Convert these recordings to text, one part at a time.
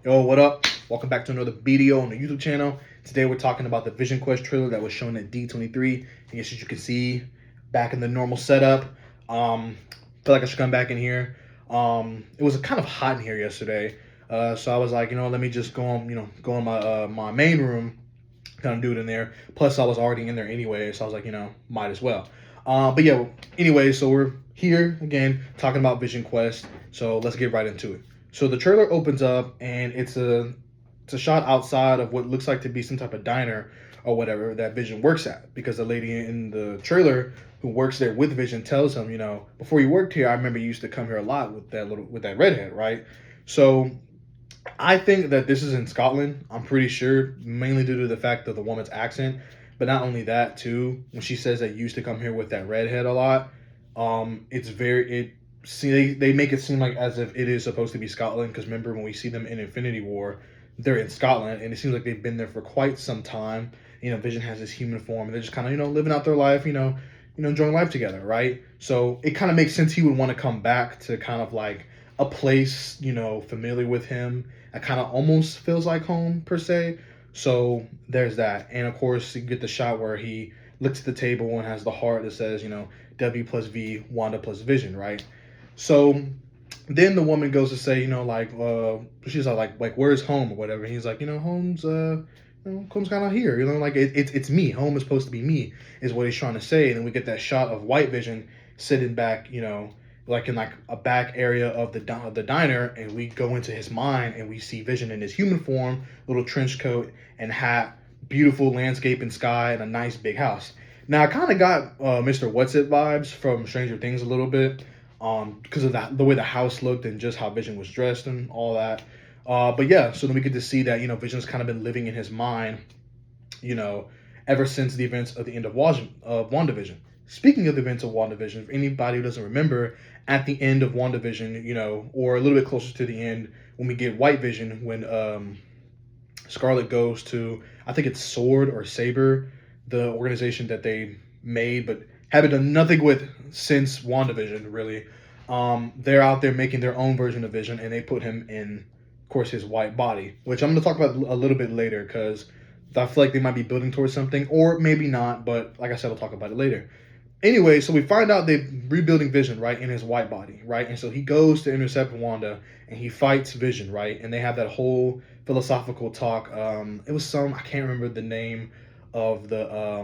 Yo, what up? Welcome back to another video on the YouTube channel. Today we're talking about the VisionQuest trailer that was shown at D23. I guess as you can see, back in the normal setup. Feel like I should come back in here. It was kind of hot in here yesterday, so I was like, let me just go in my main room, kind of do it in there. Plus, I was already in there anyway, so I was like, might as well. But yeah, anyway, so we're here again talking about Vision Quest. So let's get right into it. So the trailer opens up and it's a shot outside of what looks like to be some type of diner or whatever that Vision works at, because the lady in the trailer who works there with Vision tells him, before you worked here, I remember you used to come here a lot with that redhead, right? So I think that this is in Scotland. I'm pretty sure, mainly due to the fact of the woman's accent. But not only that, too, when she says that you used to come here with that redhead a lot, it's very it. See, they make it seem like as if it is supposed to be Scotland. Because remember when we see them in Infinity War, they're in Scotland, and it seems like they've been there for quite some time. Vision has this human form, and they're just kind of living out their life. Enjoying life together, right? So it kind of makes sense he would want to come back to kind of like a place, familiar with him. It kind of almost feels like home per se. So there's that. And of course, you get the shot where he looks at the table and has the heart that says, W plus V, Wanda plus Vision, right? So then the woman goes to say, she's like, where's home or whatever. And he's like, home's kind of here. Like it's me. Home is supposed to be me, is what he's trying to say. And then we get that shot of White Vision sitting back, like in like a back area of the diner, and we go into his mind and we see Vision in his human form, little trench coat and hat, beautiful landscape and sky, and a nice big house. Now I kind of got Mr. What's It vibes from Stranger Things a little bit, because of the way the house looked and just how Vision was dressed and all that. But yeah, so then we get to see that Vision's kind of been living in his mind, you know, ever since the events of the end of WandaVision. Speaking of the events of WandaVision, if anybody who doesn't remember, at the end of WandaVision, or a little bit closer to the end, when we get White Vision, when Scarlet goes to, I think it's Sword or Saber, the organization that they made but haven't done nothing with since WandaVision, really. They're out there making their own version of Vision, and they put him in, of course, his white body, which I'm going to talk about a little bit later, because I feel like they might be building towards something, or maybe not, but like I said, I'll talk about it later. Anyway, so we find out they're rebuilding Vision, right, in his white body, right? And so he goes to intercept Wanda, and he fights Vision, right? And they have that whole philosophical talk. It was I can't remember the name of the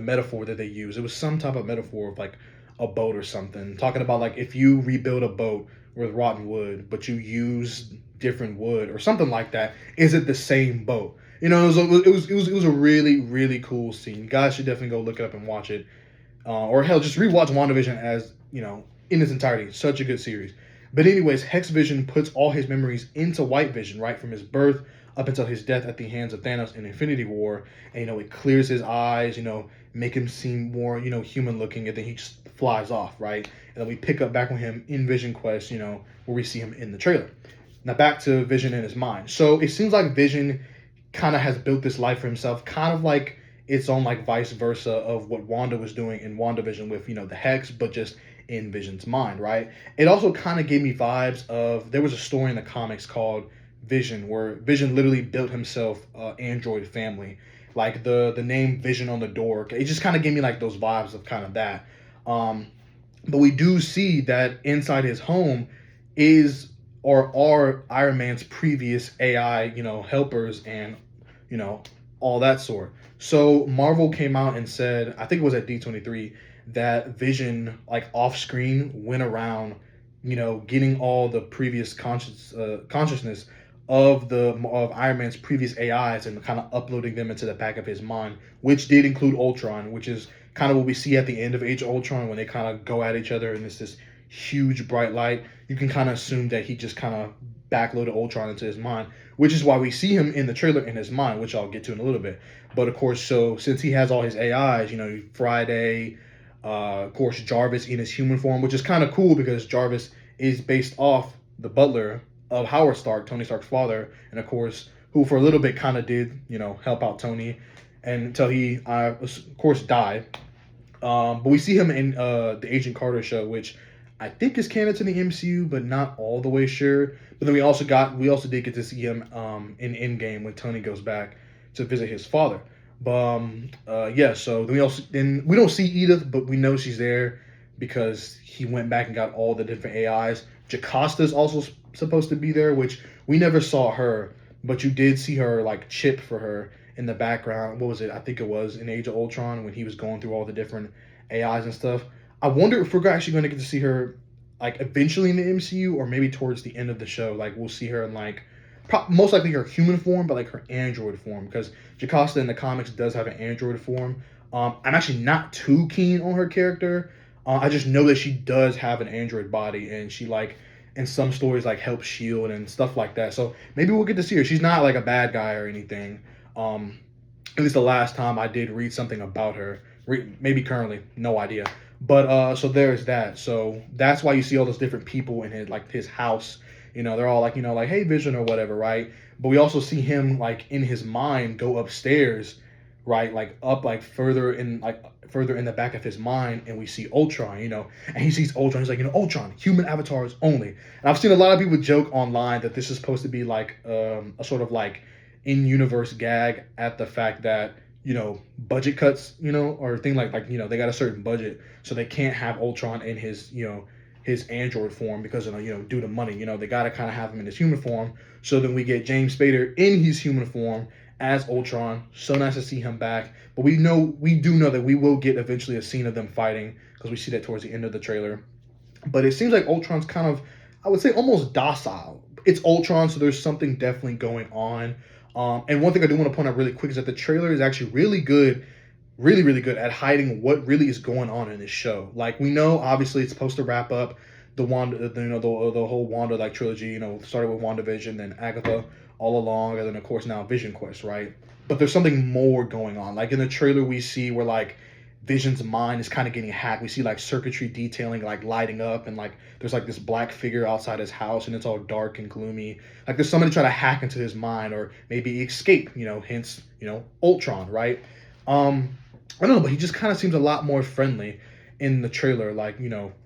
metaphor that they use. It was some type of metaphor of like a boat or something, talking about like if you rebuild a boat with rotten wood, but you use different wood or something like that, is it the same boat? It was a really really cool scene. You guys should definitely go look it up and watch it, or hell, just rewatch WandaVision as in its entirety. Such a good series. But anyways, Hex Vision puts all his memories into White Vision, right from his birth up until his death at the hands of Thanos in Infinity War, and it clears his eyes, make him seem more human looking, and then he just flies off, right? And then we pick up back with him in Vision Quest, where we see him in the trailer. Now back to Vision in his mind. So it seems like Vision kind of has built this life for himself, kind of like its own like vice versa of what Wanda was doing in WandaVision with the Hex, but just in Vision's mind, right? It also kind of gave me vibes of, there was a story in the comics called Vision, where Vision literally built himself android family, like the name Vision on the door. It just kind of gave me like those vibes of kind of that. But we do see that inside his home is or are Iron Man's previous AI, helpers and all that sort. So Marvel came out and said, I think it was at D23, that Vision, like off screen, went around, getting all the previous consciousness of Iron Man's previous AIs and kind of uploading them into the back of his mind, which did include Ultron, which is kind of what we see at the end of Age of Ultron when they kind of go at each other and it's this huge bright light. You can kind of assume that he just kind of backloaded Ultron into his mind, which is why we see him in the trailer in his mind, which I'll get to in a little bit. But of course, so since he has all his AIs, Friday, of course, Jarvis in his human form, which is kind of cool because Jarvis is based off the butler of Howard Stark, Tony Stark's father, and of course, who for a little bit kind of did, help out Tony, and until he, of course, died. But we see him in the Agent Carter show, which I think is canon to the MCU, but not all the way sure. But then we also did get to see him in Endgame when Tony goes back to visit his father. But yeah, so then we don't see Edith, but we know she's there because he went back and got all the different AIs. Jacosta's also supposed to be there, which we never saw her, but you did see her like chip for her in the background. What was it? I think it was in Age of Ultron when he was going through all the different AIs and stuff. I wonder if we're actually going to get to see her like eventually in the MCU or maybe towards the end of the show. Like we'll see her in like most likely her human form, but like her android form because Jocasta in the comics does have an android form. I'm actually not too keen on her character. I just know that she does have an android body and she like in some stories like helps Shield and stuff like that. So maybe we'll get to see her. She's not like a bad guy or anything. At least the last time I did read something about her. Maybe currently, no idea. But so there's that. So that's why you see all those different people in his house. They're all like like hey Vision or whatever, right? But we also see him like in his mind go upstairs, right? Like up further in the back of his mind, and we see Ultron, and he sees Ultron. He's like, Ultron, human avatars only. And I've seen a lot of people joke online that this is supposed to be like a sort of like in-universe gag at the fact that budget cuts, or thing like they got a certain budget, so they can't have Ultron in his android form because due to money, they got to kind of have him in his human form. So then we get James Spader in his human form as Ultron. So nice to see him back. But we do know that we will get eventually a scene of them fighting because we see that towards the end of the trailer. But it seems like Ultron's kind of, I would say, almost docile. It's Ultron, so there's something definitely going on. And one thing I do want to point out really quick is that the trailer is actually really good, really, really good at hiding what really is going on in this show. Like we know, obviously, it's supposed to wrap up the Wanda, the whole Wanda like trilogy. Started with WandaVision, then Agatha all along, and then of course now VisionQuest, right? But there's something more going on. Like in the trailer, we see where like Vision's mind is kind of getting hacked. We see like circuitry detailing, like lighting up, and like there's like this black figure outside his house, and it's all dark and gloomy. Like there's somebody trying to hack into his mind, or maybe escape. Hence Ultron, right? I don't know, but he just kind of seems a lot more friendly in the trailer, like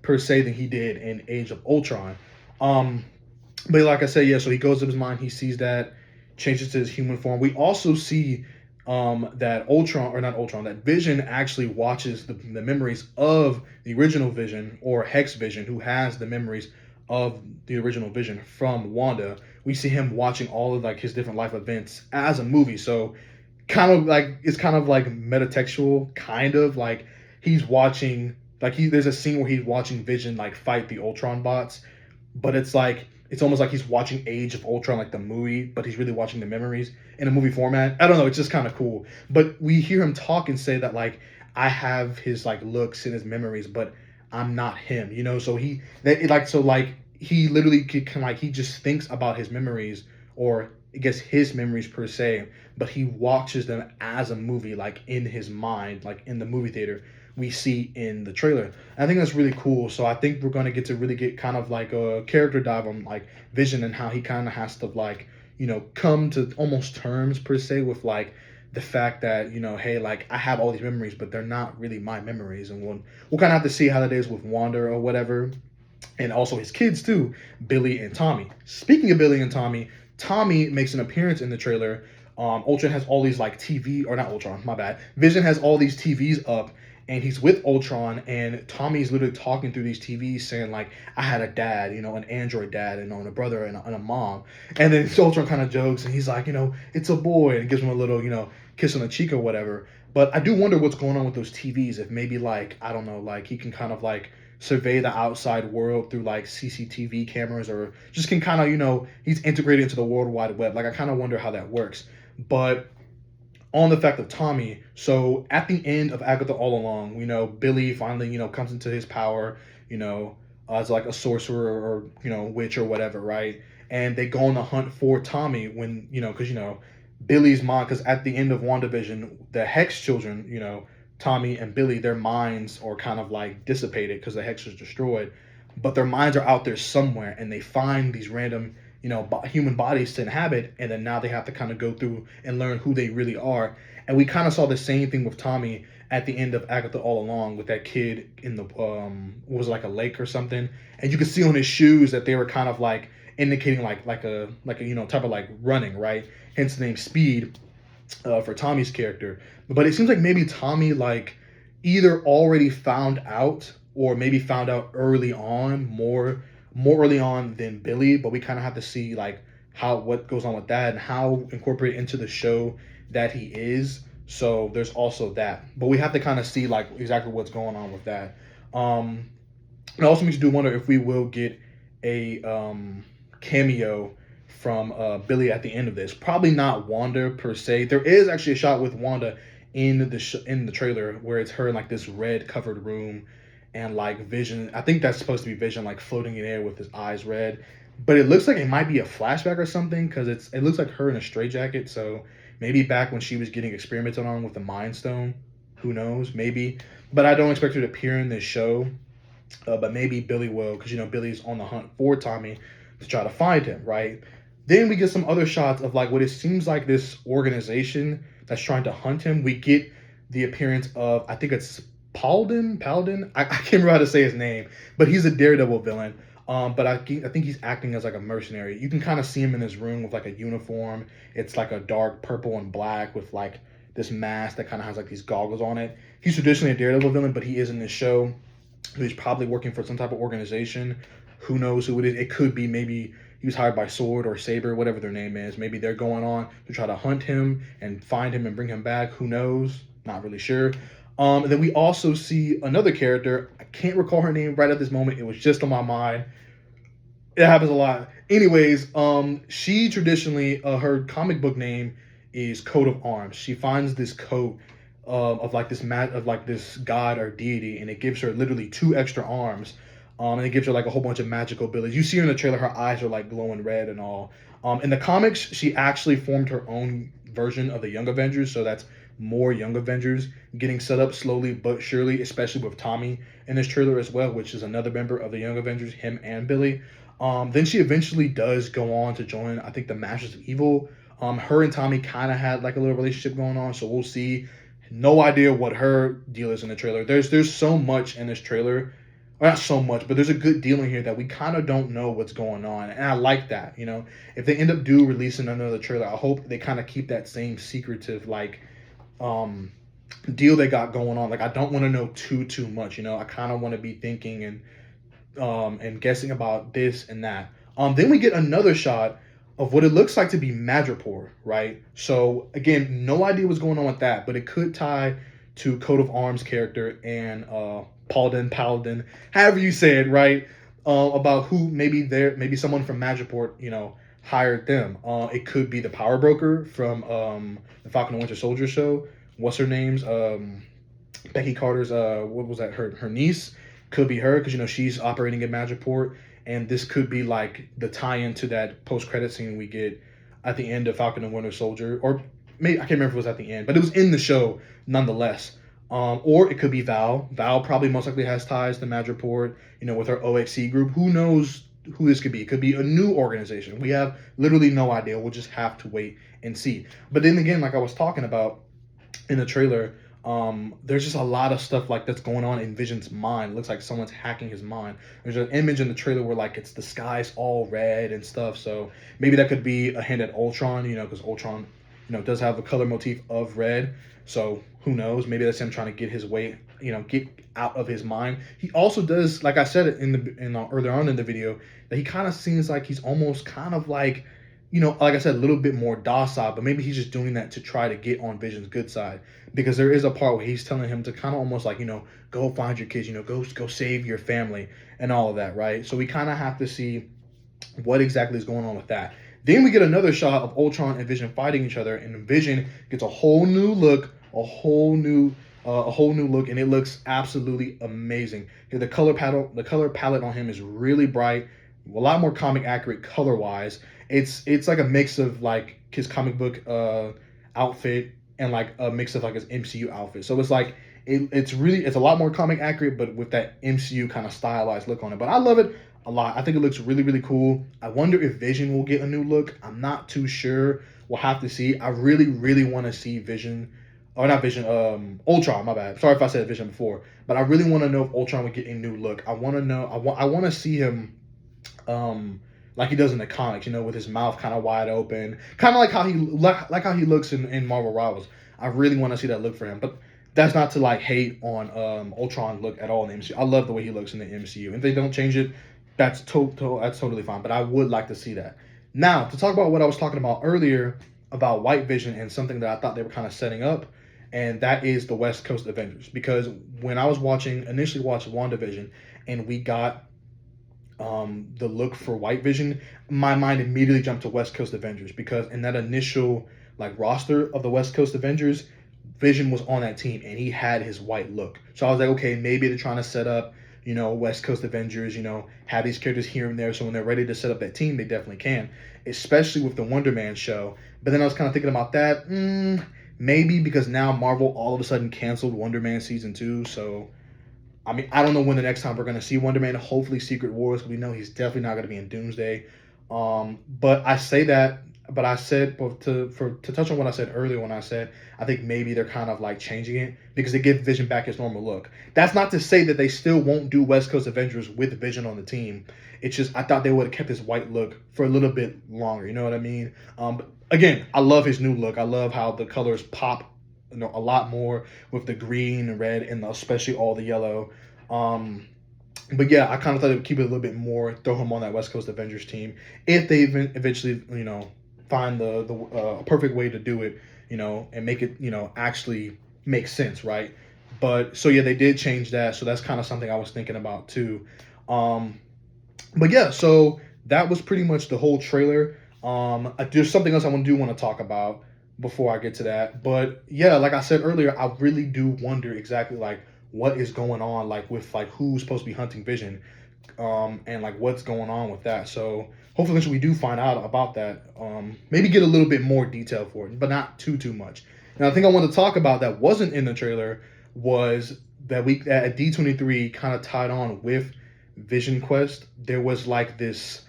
per se, than he did in Age of Ultron. But like I said, yeah. So he goes to his mind, he sees that, changes to his human form. We also see that that Vision actually watches the memories of the original Vision, or Hex Vision, who has the memories of the original Vision from Wanda. We see him watching all of like his different life events as a movie. So it's kind of like metatextual, kind of like he's watching there's a scene where he's watching Vision like fight the Ultron bots, but it's almost like he's watching Age of Ultron, like the movie, but he's really watching the memories in a movie format. I don't know, it's just kind of cool. But we hear him talk and say that like I have his like looks and his memories, but I'm not him, So he literally can like he just thinks about his memories, or I guess his memories per se, but he watches them as a movie, like in his mind, like in the movie theater we see in the trailer. I think that's really cool. So I think we're going to really get kind of like a character dive on like Vision and how he kind of has to like, come to almost terms per se with like the fact that, hey, like I have all these memories, but they're not really my memories. And we'll kind of have to see how that is with Wanda or whatever. And also his kids too, Billy and Tommy. Speaking of Billy and Tommy, Tommy makes an appearance in the trailer. Ultron has all these like not Ultron, my bad. Vision has all these TVs up, and he's with Ultron, and Tommy's literally talking through these TVs saying like, I had a dad, an android dad, and a brother and a mom. And then Ultron kind of jokes, and he's like, it's a boy, and gives him a little, kiss on the cheek or whatever. But I do wonder what's going on with those TVs. If maybe like, I don't know, like he can kind of like survey the outside world through like CCTV cameras, or just can kind of, he's integrated into the World Wide Web. Like I kind of wonder how that works. But on the fact of Tommy, so at the end of Agatha All Along, we know Billy finally, comes into his power, as like a sorcerer or, witch or whatever, right? And they go on the hunt for Tommy when, because, Billy's mom, because at the end of WandaVision, the Hex children, Tommy and Billy, their minds are kind of like dissipated because the Hex was destroyed, but their minds are out there somewhere, and they find these random human bodies to inhabit, and then now they have to kind of go through and learn who they really are. And we kind of saw the same thing with Tommy at the end of Agatha All Along with that kid in the what was it, like a lake or something, and you could see on his shoes that they were kind of like indicating like a type of like running, right? Hence the name Speed for Tommy's character. But it seems like maybe Tommy like either already found out or maybe found out early on, more early on than Billy. But we kind of have to see like what goes on with that and how incorporated into the show that he is. So there's also that. But we have to kind of see like exactly what's going on with that. It also makes you do wonder if we will get a cameo from Billy at the end of this. Probably not Wanda per se. There is actually a shot with Wanda in the trailer where it's her in like this red covered room, and like Vision. I think that's supposed to be Vision like floating in air with his eyes red. But it looks like it might be a flashback or something because it looks like her in a straitjacket. So maybe back when she was getting experimented on with the Mind Stone. Who knows? Maybe. But I don't expect her to appear in this show. But maybe Billy will, because Billy's on the hunt for Tommy to try to find him, right? Then we get some other shots of like what it seems like this organization that's trying to hunt him. We get the appearance of, I think it's Paladin. I can't remember how to say his name, but he's a Daredevil villain. But I think he's acting as like a mercenary. You can kind of see him in this room with like a uniform. It's like a dark purple and black with like this mask that kind of has like these goggles on it. He's traditionally a Daredevil villain, but he is in this show. He's probably working for some type of organization. Who knows who it is? It could be maybe he was hired by Sword or Saber, whatever their name is. Maybe they're going on to try to hunt him and find him and bring him back. Who knows? Not really sure. And then we also see another character. I can't recall her name right at this moment. It was just on my mind. It happens a lot. Anyways, she traditionally, her comic book name is Coat of Arms. She finds this coat of like this god or deity, and it gives her literally 2 extra arms. And it gives her like a whole bunch of magical abilities. You see her in the trailer, her eyes are like glowing red and all. In the comics, she actually formed her own version of the Young Avengers, so that's more Young Avengers getting set up slowly but surely, especially with Tommy in this trailer as well, which is another member of the Young Avengers, him and Billy. Then she eventually does go on to join, I think, the Masters of Evil. Her and Tommy kind of had like a little relationship going on, so we'll see. No idea what her deal is in the trailer. There's so much in this trailer. Well, not so much, but there's a good deal in here that we kind of don't know what's going on, and I like that. If they end up releasing another trailer, I hope they kind of keep that same secretive like deal they got going on. Like, I don't want to know too much. I kind of want to be thinking and guessing about this and that. Then we get another shot of what it looks like to be Madripoor, right? So again, no idea what's going on with that, but it could tie to Coat of Arms character and Paladin, however you say it, right? About who maybe someone from Madripoor, hired them. It could be the Power Broker from the Falcon and Winter Soldier show. What's her name's? Becky Carter's what was that? Her niece could be her because she's operating in Madripoor, and this could be like the tie-in to that post-credit scene we get at the end of Falcon and Winter Soldier, or maybe I can't remember if it was at the end, but it was in the show nonetheless. Or it could be Val. Val probably most likely has ties to Madripoor, with her OXC group. Who knows who this could be? It could be a new organization. We have literally no idea. We'll just have to wait and see. But then again, like I was talking about in the trailer, there's just a lot of stuff like that's going on in Vision's mind. It looks like someone's hacking his mind. There's an image in the trailer where like it's the sky's all red and stuff. So maybe that could be a hint at Ultron, because Ultron, does have the color motif of red. So who knows? Maybe that's him trying to get his way, get out of his mind. He also does, like I said earlier on in the video, that he kind of seems like he's almost kind of like, like I said, a little bit more docile, but maybe he's just doing that to try to get on Vision's good side. Because there is a part where he's telling him to kind of almost like, go find your kids, go save your family and all of that, right? So we kind of have to see what exactly is going on with that. Then we get another shot of Ultron and Vision fighting each other, and Vision gets a whole new look, and it looks absolutely amazing. The color palette on him is really bright, a lot more comic accurate color wise. It's like a mix of like his comic book outfit and like a mix of like his MCU outfit. So it's like it's a lot more comic accurate, but with that MCU kind of stylized look on it. But I love it. a lot. I think it looks really, really cool. I wonder if Vision will get a new look. I'm not too sure. We'll have to see. I really, really want to see Vision, or not Vision, Ultron. My bad. Sorry if I said Vision before, but I really want to know if Ultron would get a new look. I want to know. I want to see him, like he does in the comics. You know, with his mouth kind of wide open, kind of like how he looks in Marvel Rivals. I really want to see that look for him, but that's not to like hate on Ultron look at all in the MCU. I love the way he looks in the MCU. If they don't change it, that's that's totally fine. But I would like to see that. Now, to talk about what I was talking about earlier about White Vision and something that I thought they were kind of setting up, and that is the West Coast Avengers. Because when I was initially watched WandaVision, and we got the look for White Vision, my mind immediately jumped to West Coast Avengers because in that initial like roster of the West Coast Avengers, Vision was on that team and he had his white look. So I was like, okay, maybe they're trying to set up, you know, West Coast Avengers, you know, have these characters here and there. So when they're ready to set up that team, they definitely can, especially with the Wonder Man show. But then I was kind of thinking about that, maybe because now Marvel all of a sudden canceled Wonder Man season 2. So, I mean, I don't know when the next time we're going to see Wonder Man. Hopefully Secret Wars. We know he's definitely not going to be in Doomsday. But I say that, but I said, to touch on what I said earlier when I said, I think maybe they're kind of like changing it because they give Vision back his normal look. That's not to say that they still won't do West Coast Avengers with Vision on the team. It's just, I thought they would have kept his white look for a little bit longer. You know what I mean? But again, I love his new look. I love how the colors pop, you know, a lot more with the green and red and especially all the yellow. But yeah, I kind of thought they would keep it a little bit more, throw him on that West Coast Avengers team if they eventually, you know, find the perfect way to do it, you know, and make it, you know, actually make sense, right? But so yeah, they did change that, so that's kind of something I was thinking about too. But yeah, so that was pretty much the whole trailer. There's something else I want to talk about before I get to that, but yeah, like I said earlier, I really do wonder exactly like what is going on, like with like who's supposed to be hunting Vision, and like what's going on with that. So hopefully we do find out about that. Maybe get a little bit more detail for it, but not too much. Now, the thing I want to talk about that wasn't in the trailer was that we at D23 kind of tied on with VisionQuest. There was like this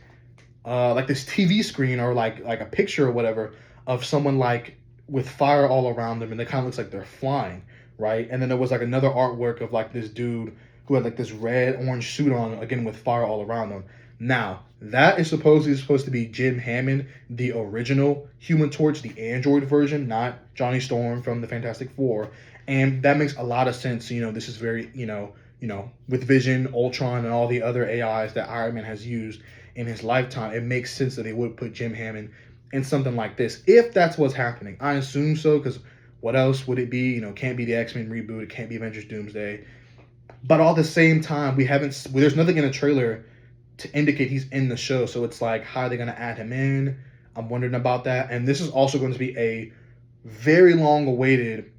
TV screen or like a picture or whatever of someone like with fire all around them, and it kind of looks like they're flying, right? And then there was like another artwork of like this dude who had like this red orange suit on, again with fire all around them. Now that is supposed to be Jim Hammond, the original Human Torch, the Android version, not Johnny Storm from the Fantastic Four, and that makes a lot of sense. You know, this is very with Vision, Ultron, and all the other AIs that Iron Man has used in his lifetime, it makes sense that they would put Jim Hammond in something like this if that's what's happening. I assume so, because what else would it be? You know, can't be the X-Men reboot, it can't be Avengers Doomsday. But all at the same time, there's nothing in the trailer to indicate he's in the show. So it's like, how are they going to add him in? I'm wondering about that. And this is also going to be a very long awaited,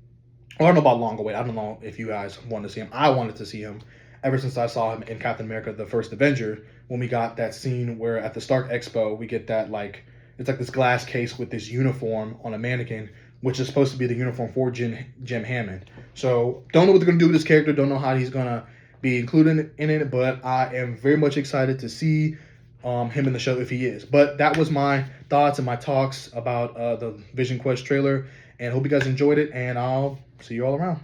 I don't know about long awaited. I don't know if you guys want to see him. I wanted to see him ever since I saw him in Captain America, the First Avenger, when we got that scene where at the Stark Expo, we get that like, it's like this glass case with this uniform on a mannequin, which is supposed to be the uniform for Jim Hammond. So don't know what they're going to do with this character. Don't know how he's going to be included in it, but I am very much excited to see him in the show if he is. But that was my thoughts and my talks about the VisionQuest trailer, and hope you guys enjoyed it, and I'll see you all around.